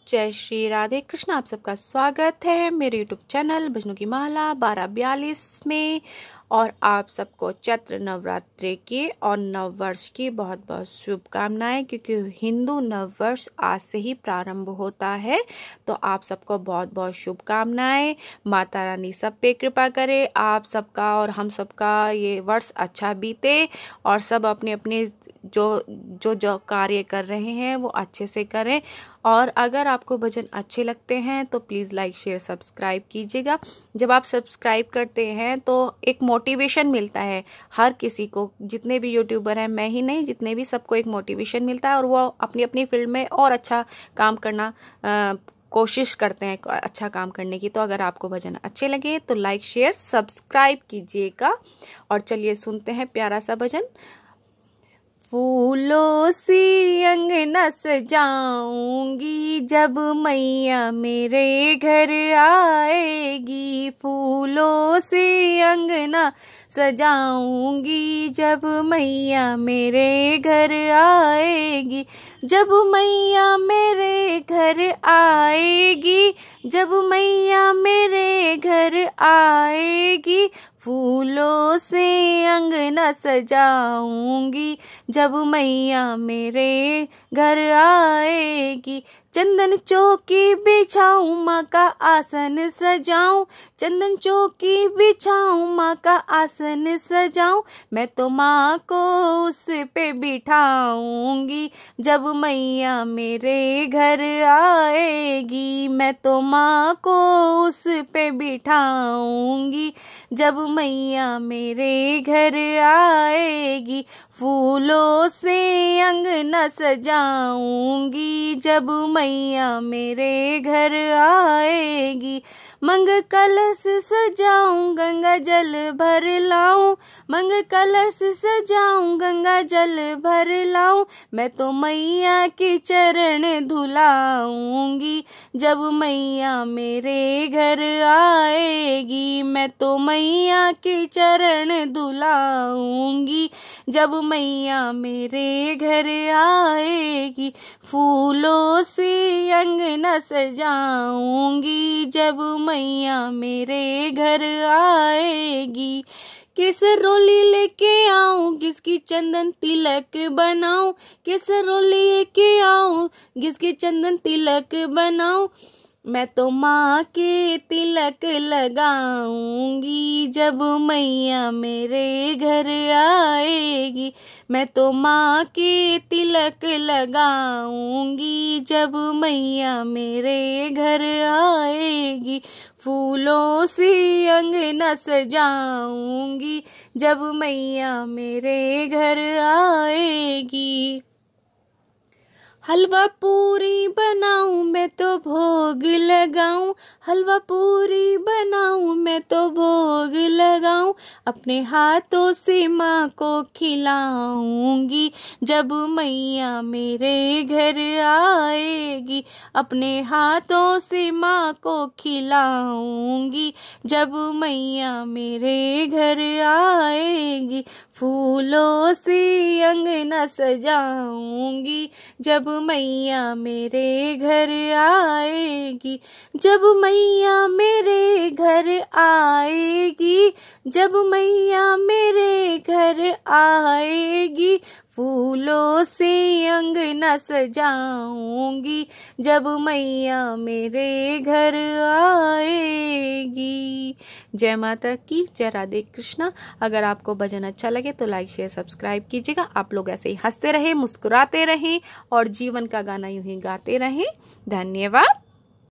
जय श्री राधे कृष्ण। आप सबका स्वागत है मेरे यूट्यूब चैनल भजनों की माला 1242 में। और आप सबको चैत्र नवरात्रि की और नववर्ष की बहुत बहुत शुभकामनाएं, क्योंकि हिंदू नववर्ष आज से ही प्रारंभ होता है। तो आप सबको बहुत बहुत शुभकामनाएं। माता रानी सब पे कृपा करे, आप सबका और हम सबका ये वर्ष अच्छा बीते और सब अपने अपने जो कार्य कर रहे हैं वो अच्छे से करें। और अगर आपको भजन अच्छे लगते हैं तो प्लीज़ लाइक शेयर सब्सक्राइब कीजिएगा। जब आप सब्सक्राइब करते हैं तो एक मोटिवेशन मिलता है हर किसी को, जितने भी यूट्यूबर हैं, मैं ही नहीं, जितने भी, सबको एक मोटिवेशन मिलता है और वो अपनी अपनी फील्ड में और अच्छा काम करना कोशिश करते हैं, अच्छा काम करने की। तो अगर आपको भजन अच्छे लगे तो लाइक शेयर सब्सक्राइब कीजिएगा। और चलिए सुनते हैं प्यारा सा भजन। फूलों सी अंगना सजाऊंगी जब मैया मेरे घर आएगी। फूलों से अंगना सजाऊंगी जब मैया मेरे घर आएगी। जब मैया मेरे घर आएगी, जब मैया मेरे घर आएगी, फूलों से अंगना सजाऊंगी जब मैया मेरे घर आएगी। चंदन चौकी बिछाऊं, माँ का आसन सजाऊं, चंदन चौकी बिछाऊं, माँ का आसन सजाऊं। मैं तो माँ को उस पे बिठाऊंगी जब मैया मेरे घर आएगी। मैं तो माँ को उस पे बिठाऊंगी जब मैया मेरे घर आएगी। फूलों से अंगना सजाऊंगी जब मैया मेरे घर आएगी। मंग कलश सजाऊं, गंगा जल भर लाऊं, मंग कलश सजाऊं, गंगा जल भर लाऊं। मैं तो मैया के चरण धुलाऊंगी जब मैया मेरे घर आएगी। मैं तो मैया के चरण धुलाऊंगी जब मैया मेरे घर आएगी। फूलों से अंगना सजाऊंगी जब मैया मेरे घर आएगी। किस रोली लेके आऊं, किसकी चंदन तिलक बनाऊं, किस रोली लेके आऊं, किसकी चंदन तिलक बनाऊं। मैं तो माँ के तिलक लगाऊंगी जब मैया मेरे घर आएगी। मैं तो माँ के तिलक लगाऊंगी जब मैया मेरे घर आएगी। फूलों से अंगना सजाऊंगी जब मैया मेरे घर आएगी। हलवा पूरी बनाऊं मैं तो भोग लगाऊं, हलवा पूरी बनाऊं मैं तो भोग लगाऊं। अपने हाथों से माँ को खिलाऊंगी जब मैया मेरे घर आएगी। अपने हाथों से माँ को खिलाऊंगी जब मैया मेरे घर आएगी। फूलों से अंगना सजाऊंगी जब मैया मेरे घर आएगी। जब मैया मेरे घर आएगी, जब मैया मेरे घर आएगी, फूलों से अंगना सजाऊंगी जब मैया मेरे घर आएगी। जय माता की, जय राधे कृष्णा। अगर आपको भजन अच्छा लगे तो लाइक शेयर सब्सक्राइब कीजिएगा। आप लोग ऐसे ही हंसते रहें, मुस्कुराते रहें और जीवन का गाना यूं ही गाते रहें। धन्यवाद।